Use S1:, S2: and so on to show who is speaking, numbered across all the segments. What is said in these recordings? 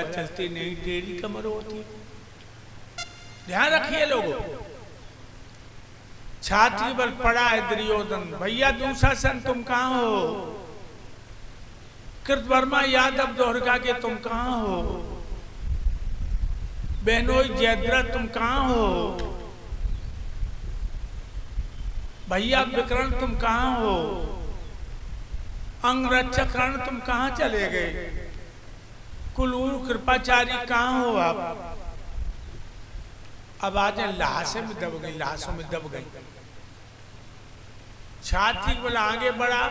S1: घोड़ा चलती नहीं, टेढ़ी कमर होती। ध्यान रखिए लोगों। छाती पर पड़ा है दुर्योधन, भैया दुशासन तुम कहां हो? कृतवर्मा यादव दोहरका के तुम कहां हो? बहनोई जयद्रथ तुम कहां हो? भैया विकर्ण तुम कहां हो? अंगरक्षक कर्ण तुम कहां चले गए? कुलूर कृपाचारी कहां हो आप? आवाजें लाशों में दब गई, लाशों में दब गई। छाती वाला आगे बढ़ा,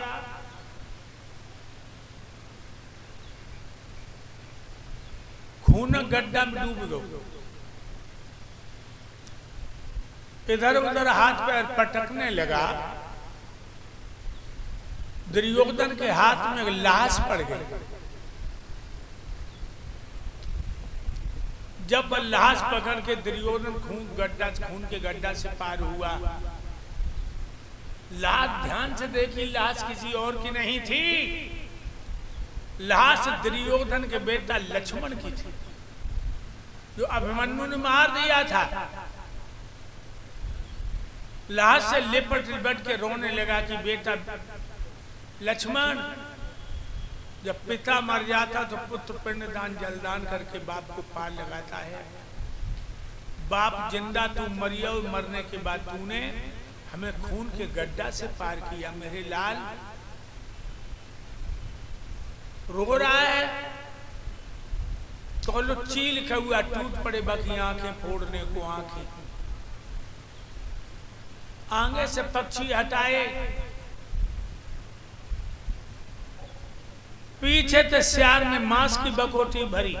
S1: खून गड्ढा में डूब गए। इधर उधर हाथ पैर पटकने लगा। दुर्योधन के हाथ में लाश पड़ गई। जब वह लाश पकड़ के दुर्योधन खून के गड्ढा से पार हुआ, लाश ध्यान से देखी, लाश किसी और की नहीं थी। लाश दुर्योधन के बेटा लक्ष्मण की थी, जो अभिमन्यु ने मार दिया था। लाश से लिपट लिपट के रोने लगा कि बेटा लक्ष्मण, जब पिता मर जाता तो पुत्र पिंडदान जलदान करके बाप को पार लगाता है। बाप जिंदा, तू मरिया, मरने के बाद तूने हमें खून के गड्ढा से पार किया। मेरे लाल रो रहा है तो लो चील का हुआ टूट पड़े बाकी आंखें फोड़ने को आंखें। आगे से पक्षी हटाए, पीछे से सियार में मांस की बकोटी भरी।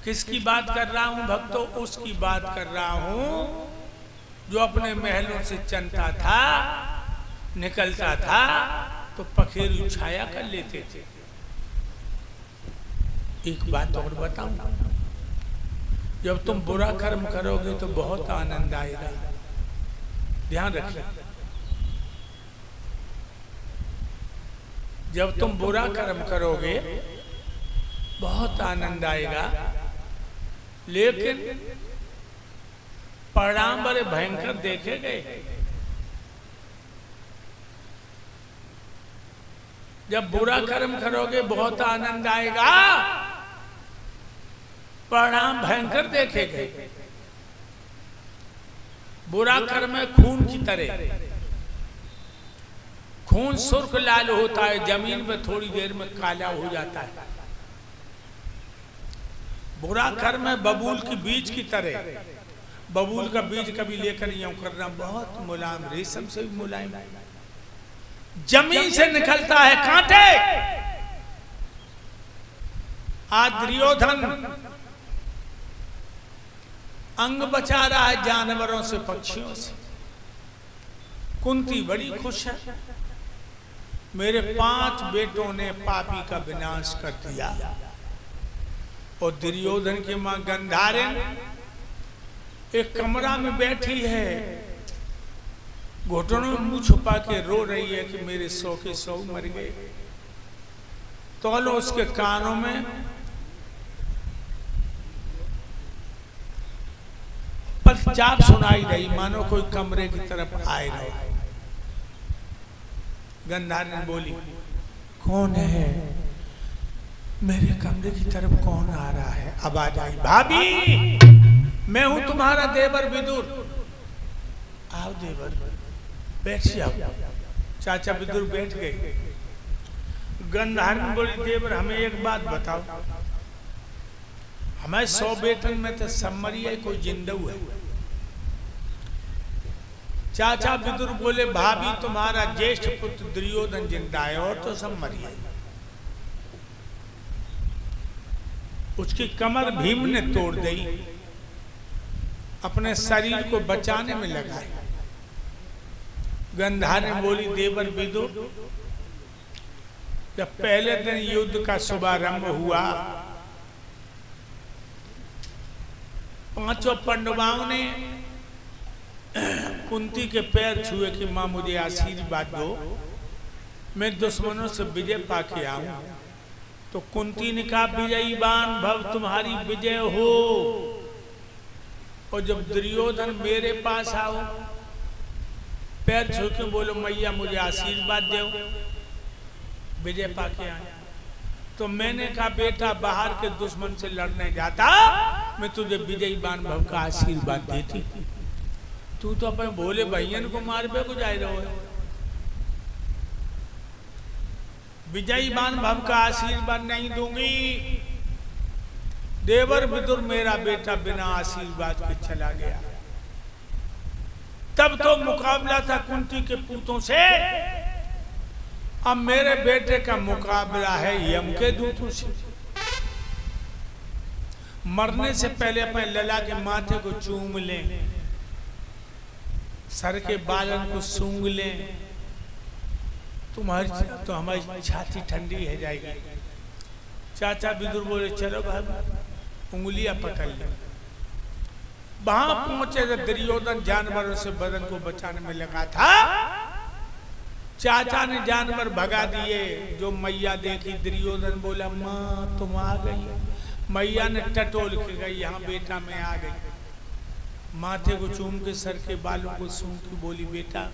S1: किसकी बात कर रहा हूं भक्तों? उसकी बात कर रहा हूं जो अपने महलों से चलता था, निकलता था तो पखेरु छाया कर लेते थे। एक बात और बताऊं, जब तुम बुरा कर्म करोगे तो बहुत आनंद आएगा। ध्यान रखिए, जब तुम बुरा कर्म करोगे बहुत आनंद आएगा, लेकिन परिणाम बड़े भयंकर देखे गए। जब बुरा कर्म करोगे बहुत आनंद आएगा, परिणाम भयंकर देखे गए। बुरा कर्म है खून की तरह। खून सुर्ख लाल होता है, जमीन में थोड़ी देर में काला हो जाता है। बुरा कर्म है बबूल की बीज की तरह। बबूल का बीज कभी लेकर यूं करना, बहुत मुलायम, रेशम से भी मुलायम, जमीन से निकलता है कांटे। आज दुर्योधन अंग बचा रहा है जानवरों से, पक्षियों से। कुंती बड़ी खुश है, मेरे 5 बेटों ने पापी का विनाश कर दिया। और दुर्योधन की मां गंधारिन एक कमरा में बैठी है, घुटनों में मुंह छुपा के रो रही है कि मेरे 100 के 100 मर गए। तो लो उसके कानों में पलचाप सुनाई रही, मानो कोई कमरे की तरफ आए रहे। गंधारिन बोली, कौन है? मेरे कमरे की तरफ कौन आ रहा है? आवाज आई, भाभी मैं हूं तुम्हारा देवर विदुर। आओ देवर, बैठ जाओ। चाचा विदुर बैठ गए। गंधारिन बोली, देवर हमें एक बात बताओ, हमें 100 बेटन में तो सब मरी है, कोई जिंदा है? चाचा विदुर बोले, भाभी तुम्हारा ज्येष्ठ पुत्र दुर्योधन जिंदा है और तो सब मरी है। उसकी कमर भीम ने तोड़ दी, अपने शरीर को बचाने में लगा। गंधारिन बोली, देवर विदुर जब पहले दिन युद्ध का शुभारंभ हुआ, 5 पांडवों ने कुंती के पैर छुए कि मां मुझे आशीर्वाद दो, मैं दुश्मनों से विजय पाके आऊं। तो कुंती ने कहा विजयी बान भव तुम्हारी विजय हो। और जब दुर्योधन मेरे पास आओ, पैर छू के बोलो मैया मुझे आशीर्वाद दो, विजय पाके आए। तो मैंने कहा बेटा बाहर के दुश्मन से लड़ने जाता, मैं तुझे विजयी बान भव का आशीर्वाद देती। तू तो अपने भोले भैयन को मार पे को जाए रहो है। विजयी बान भव का आशीर्वाद नहीं दूंगी। देवर विदुर मेरा बेटा बिना आशीर्वाद के चला गया। तब तो मुकाबला था कुंती के पूतों से, अब मेरे बेटे का मुकाबला है यम के दूतों से। मरने से पहले अपने लला के माथे को चूम लें, सर के बालन को सूंघ लें, तो हमारी छाती ठंडी हो जाएगी। चाचा विदुर बोले चलो भाई उंगलियां पकड़ ले। वहां पहुंचे तो दुर्योधन जानवरों से बदन को बचाने में लगा था। चाचा ने जानवर भगा दिए। जो मैया देखी, दुर्योधन बोला माँ तुम आ गई। मैया ने टटोल के गई, यहाँ बेटा मैं आ गई। माथे को चूम के सर के बालों को सूंघ के बोली बेटा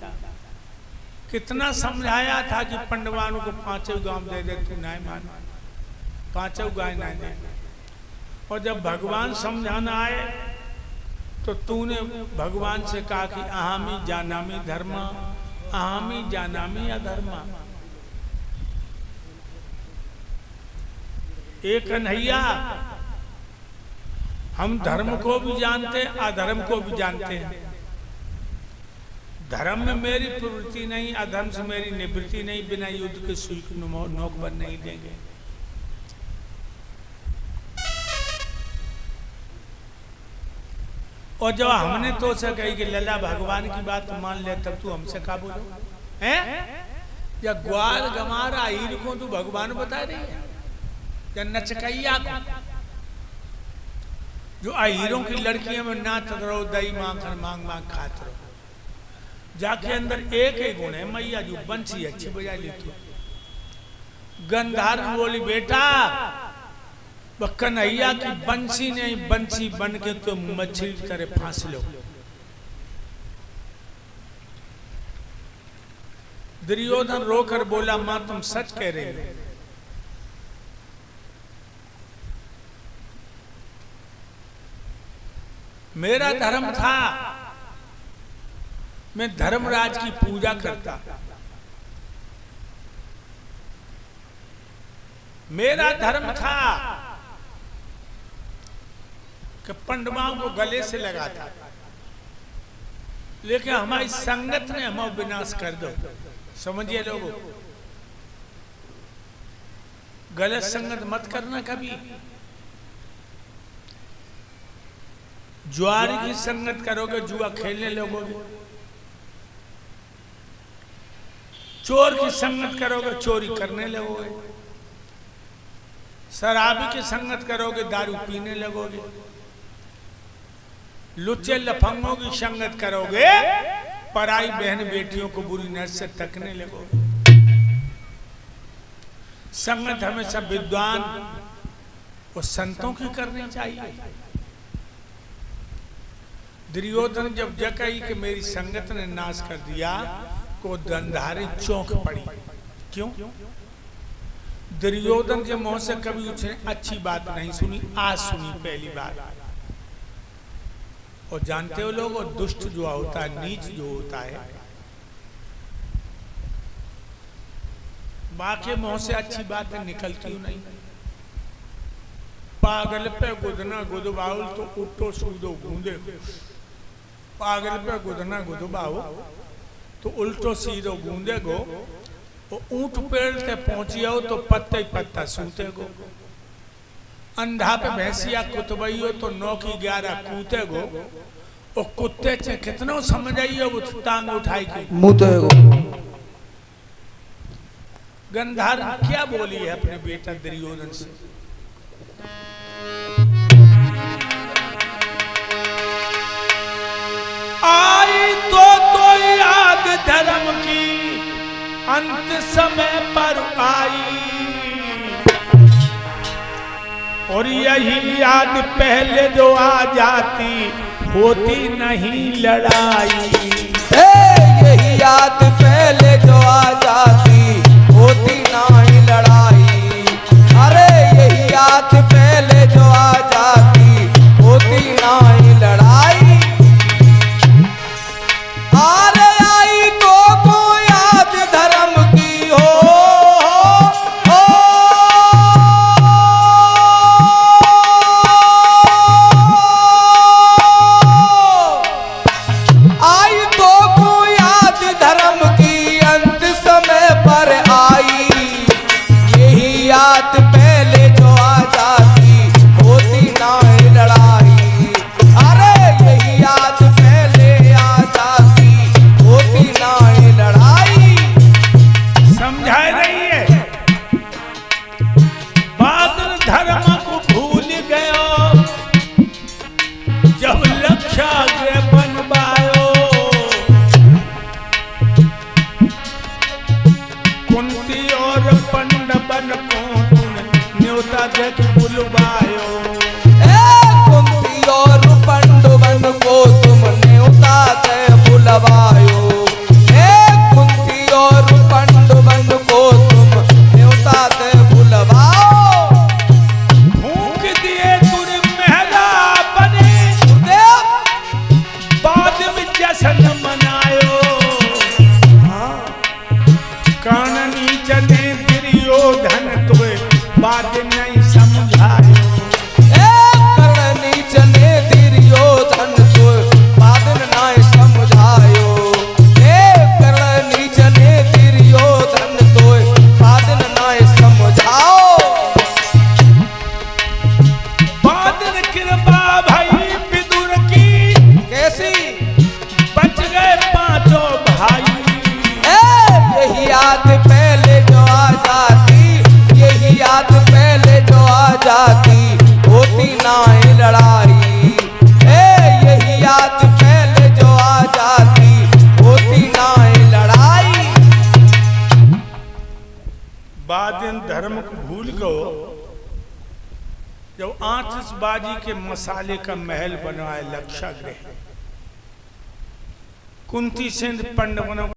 S1: कितना समझाया था कि पंडवानों को 5 गांव दे दे, तू नहीं मान, 5 गाय नहीं दे। और जब भगवान समझाना आए तो तूने भगवान से कहा कि अहामी जानामी धर्मा, अहामी जानामी अधर्मा। एक कन्हैया हम धर्म को भी जानते हैं, अधर्म को भी जानते हैं। धर्म में मेरी प्रवृत्ति नहीं, अधर्म से मेरी निवृत्ति नहीं। बिना युद्ध के सुई नोक पर नहीं देंगे। और जब हमने तो से कही कि लला भगवान की बात मान ले, तब तू हमसे का बोलो हैं? या ग्वाल गमारा हीर को तू भगवान बता रही है, या नचकैया को जो अहीरों की लड़कियों में नाच रहो, दही माखन मांग मांग खात रहो। जाके अंदर एक ही गुण है मैया, जो बंसी अच्छी बजा लेती। गंधार बोली बेटा कन्हैया की बंसी नहीं, बंसी बन के तो मछली की तरह फांस लो। दुर्योधन रोकर बोला मां तुम सच कह रहे हो। मेरा धर्म था, मैं धर्मराज की पूजा करता। मेरा धर्म था कि पंडवाओं को गले से लगा था, लेकिन हमारी संगत ने हमारा विनाश कर दो। समझिए लोगों, गलत संगत मत करना कभी। जुआरी की संगत करोगे जुआ खेलने लगोगे, चोर की संगत करोगे चोरी करने लगोगे, शराबी की संगत करोगे दारू पीने लगोगे, लुच्चे लफंगों की संगत करोगे पराई बहन बेटियों को बुरी नजर से तकने लगोगे। संगत हमेशा विद्वान और संतों की करनी चाहिए। दुर्योधन जब जकई कि मेरी संगत ने नाश कर दिया, को गंधारी चौंक पड़ी। क्यों? दुर्योधन के मुंह से कभी उसने अच्छी बात नहीं सुनी, आज सुनी पहली बार। और जानते हो लोग, और दुष्ट जो होता है, नीच जो होता है, मां के मुंह से अच्छी बातें निकलती क्यों नहीं? पागल पे गुदना गुदबाउल तो उठो सूदो गूंदे। पागल पे गुदना गुदबाओ तो उल्टो सीधो गूंदे गो। ऊंट पेड़ ते पहुंचियो तो पत्ते ही पत्ता सूते गो। अंधा पे भैंसिया कुतबइयो तो 9 की 11 कूते गो। और कुत्ते चे कितनो समझ आइयो वो टांग उठाई के मुते गो। गंधार क्या बोली है अपने बेटा दुर्योधन से? आई तो याद धर्म की अंत समय पर आई। और यही याद पहले जो आ जाती होती नहीं लड़ाई।
S2: यही याद पहले जो आ जाती होती नहीं लड़ाई। अरे यही याद पहले जो आ जाती होती नहीं लड़ाई। अरे आई तो याद धर्म की हो आई तो याद धर्म की अंत समय पर आई। यही याद पहले जो आ जाती होती नहीं लड़ाई। अरे यही याद पहले आ जाती होती नहीं लड़ाई।
S1: समझा रही है बादल धर्म को भूल गयो जब लक्षाग्रह बनवायो। कुंती और पंडवन को न्योता देख बुलवायो।
S2: कुंती और पंडवन को तुम न्योता दे बुलवायो। कुंती और पंडवन को तुम न्योता दे बुलवाओ।
S1: फूंक दिए तुर महला बने बाद में जश्न मनायो। काननी चने दुर्योधन तुए बाद नहीं समझायो।
S2: करनी चने दुर्योधन तो बादन नाय समझायो। करनी चने दुर्योधन तो बादन नाय समझाओ।
S1: बादल कृपा भाई विदुर की
S2: कैसी
S1: बच गए पांचों भाई।
S2: यही याद पहले जो आ जाती यही याद पहले जो आ जाती होती नहीं लड़ाई। यही याद पहले जो आ जाती होती नहीं लड़ाई।
S1: बादन धर्म को भूल गयो जब आतिशबाजी के मसाले का महल बनवाए लक्षाग्रह। कुंती सिंध पंडवनों